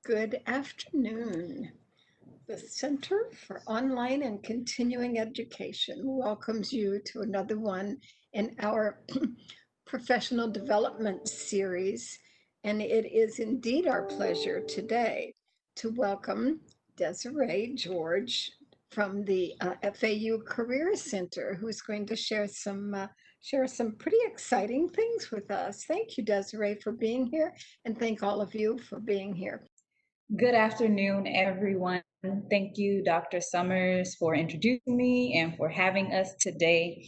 Good afternoon. The Center for Online and Continuing Education welcomes you to another one in our professional development series. And it is indeed our pleasure today to welcome Desiree George from the FAU Career Center, who's going to share some pretty exciting things with us. Thank you, Desiree, for being here, and thank all of you for being here. Good afternoon, everyone. Thank you, Dr. Summers, for introducing me and for having us today.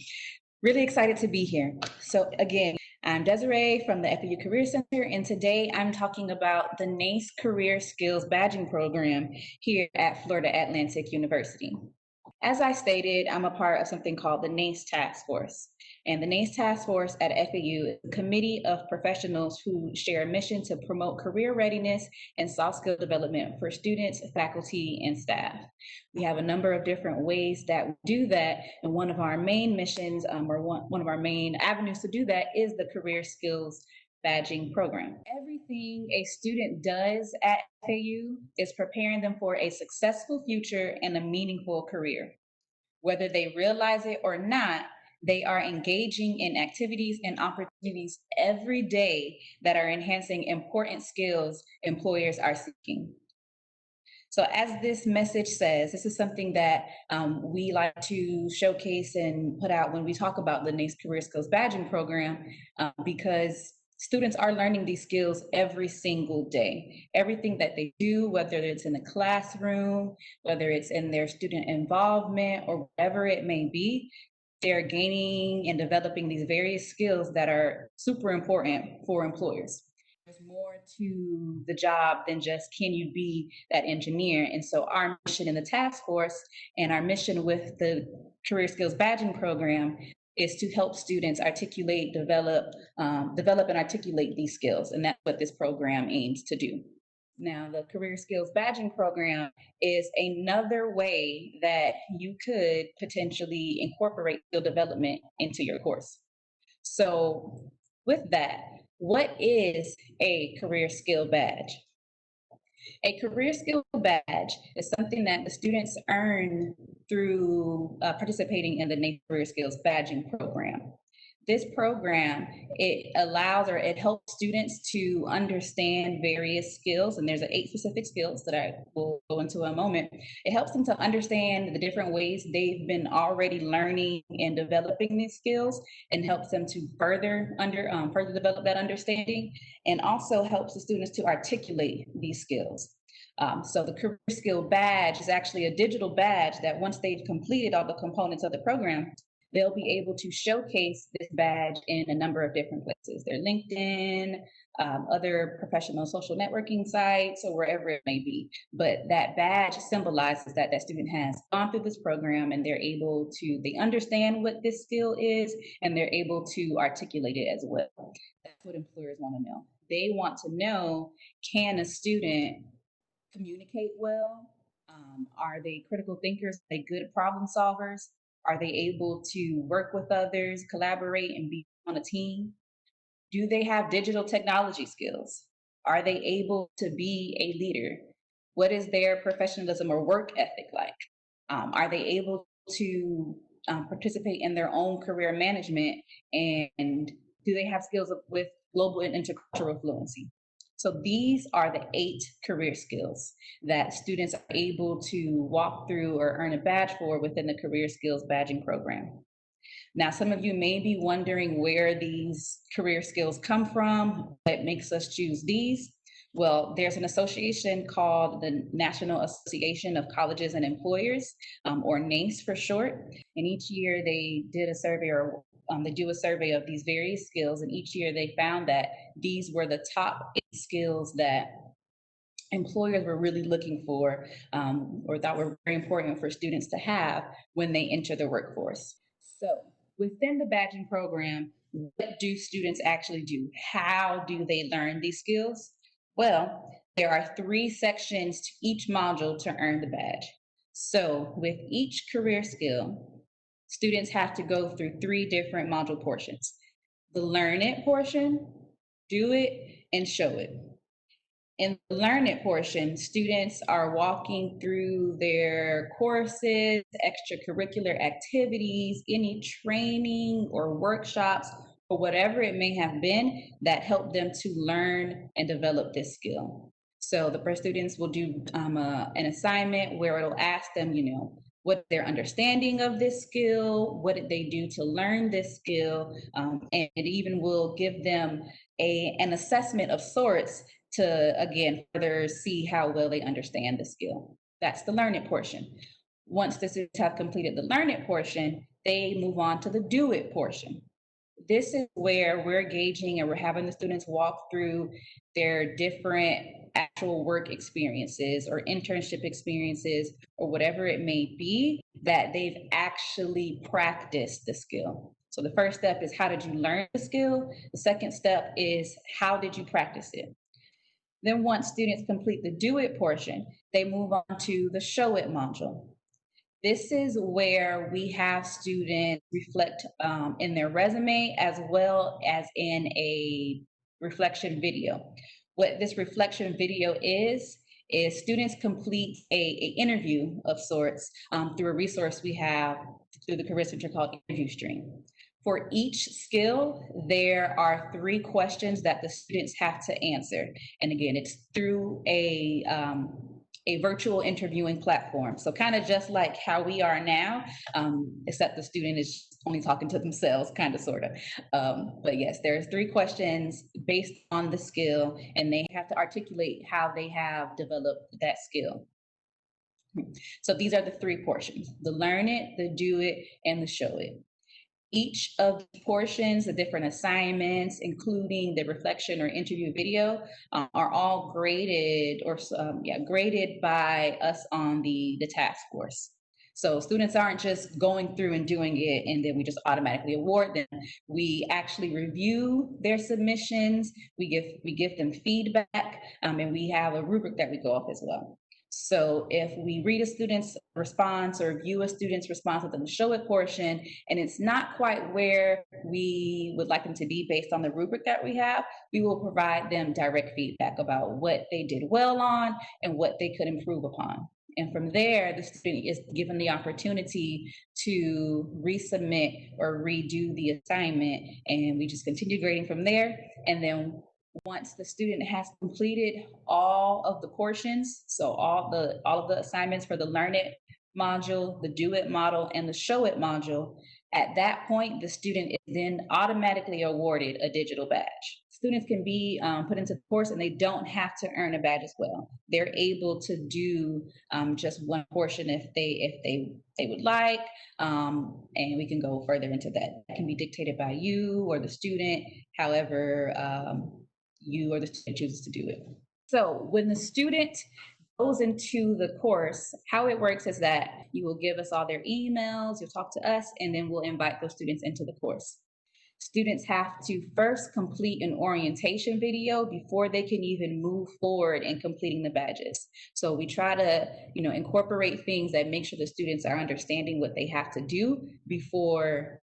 Really excited to be here. So again, I'm Desiree from the FAU Career Center, and today I'm talking about the NACE Career Skills Badging Program here at Florida Atlantic University. As I stated, I'm a part of something called the NACE Task Force. And the NACE Task Force at FAU is a committee of professionals who share a mission to promote career readiness and soft skill development for students, faculty, and staff. We have a number of different ways that we do that, and one of our main missions, one of our main avenues to do that, is the Career Skills Badging Program. Everything a student does at FAU is preparing them for a successful future and a meaningful career. Whether they realize it or not, they are engaging in activities and opportunities every day that are enhancing important skills employers are seeking. So as this message says, this is something that we like to showcase and put out when we talk about the NACE Career Skills Badging Program, because students are learning these skills every single day. Everything that they do, whether it's in the classroom, whether it's in their student involvement, or whatever it may be, they're gaining and developing these various skills that are super important for employers. There's more to the job than just can you be that engineer. And so our mission in the task force and our mission with the Career Skills Badging Program is to help students articulate, develop and articulate these skills. And that's what this program aims to do. Now, the Career Skills Badging Program is another way that you could potentially incorporate skill development into your course. So with that, what is a career skill badge? A career skill badge is something that the students earn through participating in the NACE Career Skills Badging Program. This program, it helps students to understand various skills, and there's 8 specific skills that I will go into in a moment. It helps them to understand the different ways they've been already learning and developing these skills, and helps them to further develop that understanding, and also helps the students to articulate these skills. So the Career Skill Badge is actually a digital badge that once they've completed all the components of the program, they'll be able to showcase this badge in a number of different places. Their LinkedIn, other professional social networking sites, or wherever it may be. But that badge symbolizes that that student has gone through this program, and they understand what this skill is, and they're able to articulate it as well. That's what employers want to know. They want to know, can a student communicate well? Are they critical thinkers? Are they good problem solvers? Are they able to work with others, collaborate, and be on a team? Do they have digital technology skills? Are they able to be a leader? What is their professionalism or work ethic like? Are they able to participate in their own career management? And do they have skills with global and intercultural fluency? So these are the 8 career skills that students are able to walk through or earn a badge for within the Career Skills Badging Program. Now, some of you may be wondering where these career skills come from, what makes us choose these. Well, there's an association called the National Association of Colleges and Employers, or NACE for short. And each year they did a survey, or they do a survey of these various skills. And each year they found that these were the top 8 skills that employers were really looking for, or thought were very important for students to have when they enter the workforce. So within the badging program, what do students actually do? How do they learn these skills? Well, there are 3 sections to each module to earn the badge. So with each career skill, students have to go through 3 different module portions. The learn it portion, do it, and show it. In the learn it portion, students are walking through their courses, extracurricular activities, any training or workshops, or whatever it may have been that helped them to learn and develop this skill. So the first students will do an assignment where it'll ask them, what their understanding of this skill, what did they do to learn this skill, and it even will give them an assessment of sorts to, again, further see how well they understand the skill. That's the learn it portion. Once the students have completed the learn it portion, they move on to the do it portion. This is where we're gauging and we're having the students walk through their different actual work experiences or internship experiences or whatever it may be that they've actually practiced the skill. So the first step is, how did you learn the skill? The second step is, how did you practice it? Then once students complete the do it portion, they move on to the show it module. This is where we have students reflect in their resume as well as in a reflection video. What this reflection video is students complete a interview of sorts through a resource we have through the Career Center called Interview Stream. For each skill, there are 3 questions that the students have to answer. And again, it's through a virtual interviewing platform. So kind of just like how we are now, except the student is only talking to themselves, kind of, sort of. But yes, there's 3 questions based on the skill, and they have to articulate how they have developed that skill. So these are the 3 portions: the learn it, the do it, and the show it. Each of the portions, the different assignments, including the reflection or interview video, are all graded graded by us on the task force. So students aren't just going through and doing it and then we just automatically award them. We actually review their submissions, we give them feedback, and we have a rubric that we go off as well. So if we read a student's response or view a student's response within the show it portion, and it's not quite where we would like them to be based on the rubric that we have, we will provide them direct feedback about what they did well on and what they could improve upon. And from there, the student is given the opportunity to resubmit or redo the assignment, and we just continue grading from there. And then once the student has completed all of the portions, so all of the assignments for the learn it module, the do it model, and the show it module, at that point, the student is then automatically awarded a digital badge. Students can be put into the course and they don't have to earn a badge as well. They're able to do just one portion if they would like, and we can go further into that. That can be dictated by you or the student, however you or the student chooses to do it. So when the student goes into the course, how it works is that you will give us all their emails, you'll talk to us, and then we'll invite those students into the course. Students have to first complete an orientation video before they can even move forward in completing the badges. So we try to, incorporate things that make sure the students are understanding what they have to do before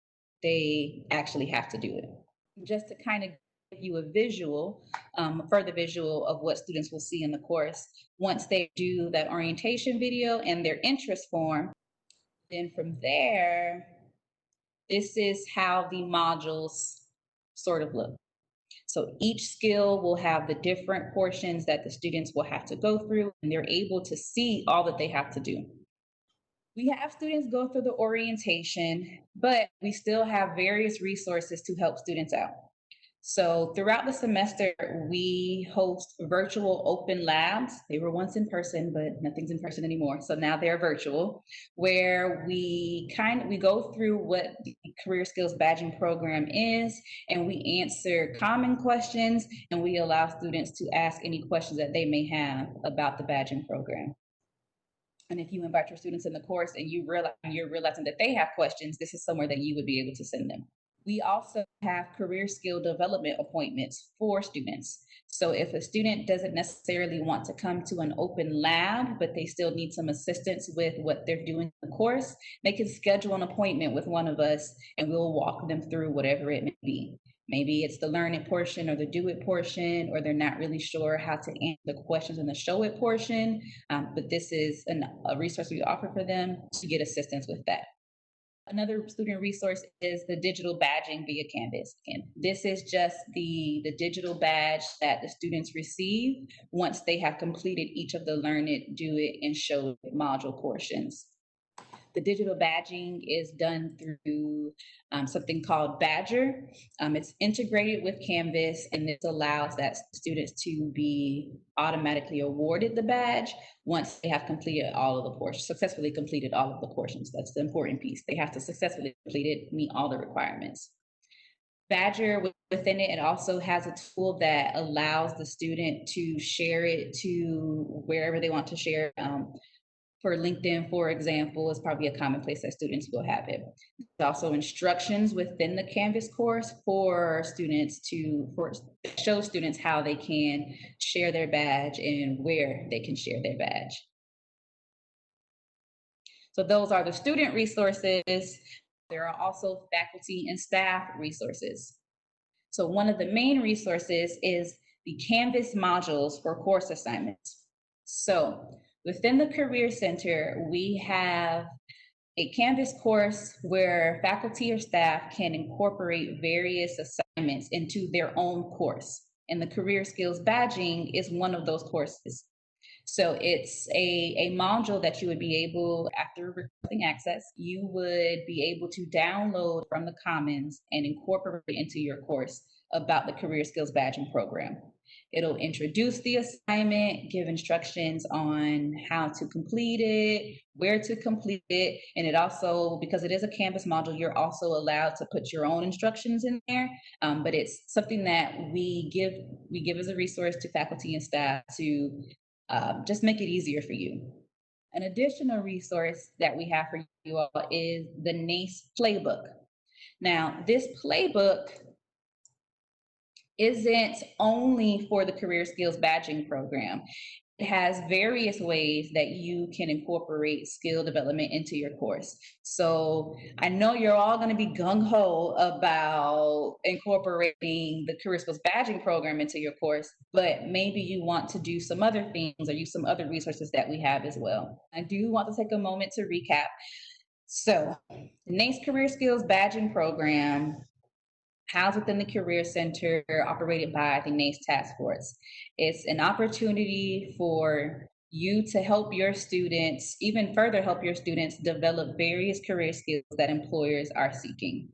they actually have to do it. Just to kind of give you a visual, further visual of what students will see in the course. Once they do that orientation video and their interest form, then from there, this is how the modules sort of look. So each skill will have the different portions that the students will have to go through, and they're able to see all that they have to do. We have students go through the orientation, but we still have various resources to help students out. So throughout the semester, we host virtual open labs. They were once in person, but nothing's in person anymore. So now they're virtual, where we go through what the Career Skills Badging Program is, and we answer common questions, and we allow students to ask any questions that they may have about the badging program. And if you invite your students in the course and you're realizing that they have questions, this is somewhere that you would be able to send them. We also have career skill development appointments for students. So if a student doesn't necessarily want to come to an open lab, but they still need some assistance with what they're doing in the course, they can schedule an appointment with one of us and we'll walk them through whatever it may be. Maybe it's the learn it portion or the do it portion, or they're not really sure how to answer the questions in the show it portion. But this is a resource we offer for them to get assistance with that. Another student resource is the digital badging via Canvas. And this is just the digital badge that the students receive once they have completed each of the learn it, do it, and show it module portions. The digital badging is done through something called Badger. It's integrated with Canvas, and this allows that students to be automatically awarded the badge once they have completed all of the portions, successfully completed all of the portions. That's the important piece. They have to successfully complete it, meet all the requirements. Badger within it, it also has a tool that allows the student to share it to wherever they want to share. For LinkedIn, for example, is probably a common place that students will have it. There's also instructions within the Canvas course for students for show students how they can share their badge and where they can share their badge. So those are the student resources. There are also faculty and staff resources. So one of the main resources is the Canvas modules for course assignments. So within the Career Center, we have a Canvas course where faculty or staff can incorporate various assignments into their own course. And the Career Skills Badging is one of those courses. So it's a module that you would be able, after requesting access, you would be able to download from the Commons and incorporate into your course about the Career Skills Badging program. It'll introduce the assignment, give instructions on how to complete it, where to complete it, and it also, because it is a Canvas module, you're also allowed to put your own instructions in there. But it's something that we give as a resource to faculty and staff to just make it easier for you. An additional resource that we have for you all is the NACE playbook. Now, this playbook isn't only for the Career Skills Badging program. It has various ways that you can incorporate skill development into your course. So I know you're all going to be gung-ho about incorporating the Career Skills Badging program into your course, but maybe you want to do some other things or use some other resources that we have as well. I do want to take a moment to recap. So the NACE Career Skills Badging program, housed within the Career Center, operated by the NACE Task Force. It's an opportunity for you to help your students, even further help your students develop various career skills that employers are seeking.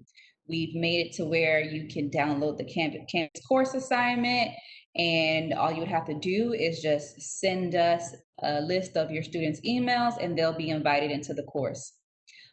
We've made it to where you can download the Canvas course assignment, and all you would have to do is just send us a list of your students' emails, and they'll be invited into the course.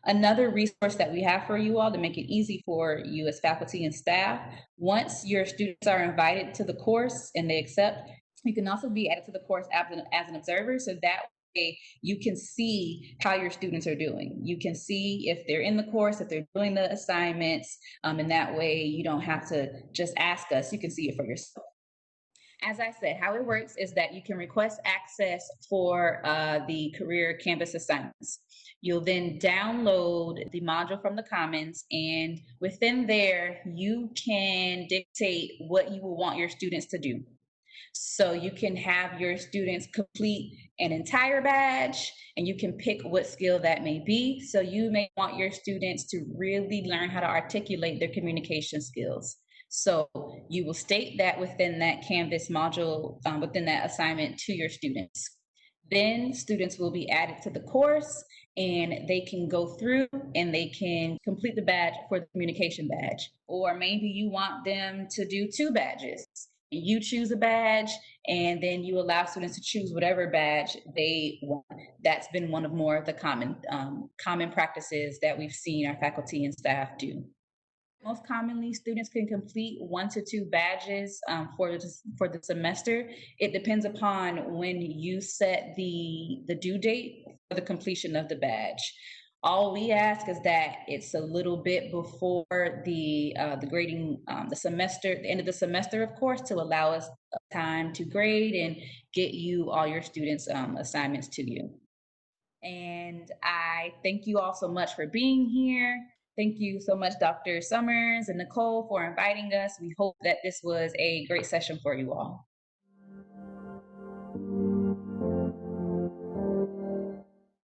Another resource that we have for you all to make it easy for you as faculty and staff, once your students are invited to the course and they accept, you can also be added to the course as an observer, so that way you can see how your students are doing. You can see if they're in the course, if they're doing the assignments, and that way you don't have to just ask us, you can see it for yourself. As I said, how it works is that you can request access for the career Canvas assignments. You'll then download the module from the Commons, and within there, you can dictate what you will want your students to do. So you can have your students complete an entire badge, and you can pick what skill that may be. So you may want your students to really learn how to articulate their communication skills. So you will state that within that Canvas module, within that assignment to your students. Then students will be added to the course, and they can go through and they can complete the badge for the communication badge. Or maybe you want them to do 2 badges. You choose a badge, and then you allow students to choose whatever badge they want. That's been one of more of the common practices that we've seen our faculty and staff do. Most commonly, students can complete 1 to 2 badges for the semester. It depends upon when you set the due date for the completion of the badge. All we ask is that it's a little bit before the grading, the end of the semester, of course, to allow us time to grade and get you all your students' assignments to you. And I thank you all so much for being here. Thank you so much, Dr. Summers and Nicole, for inviting us. We hope that this was a great session for you all.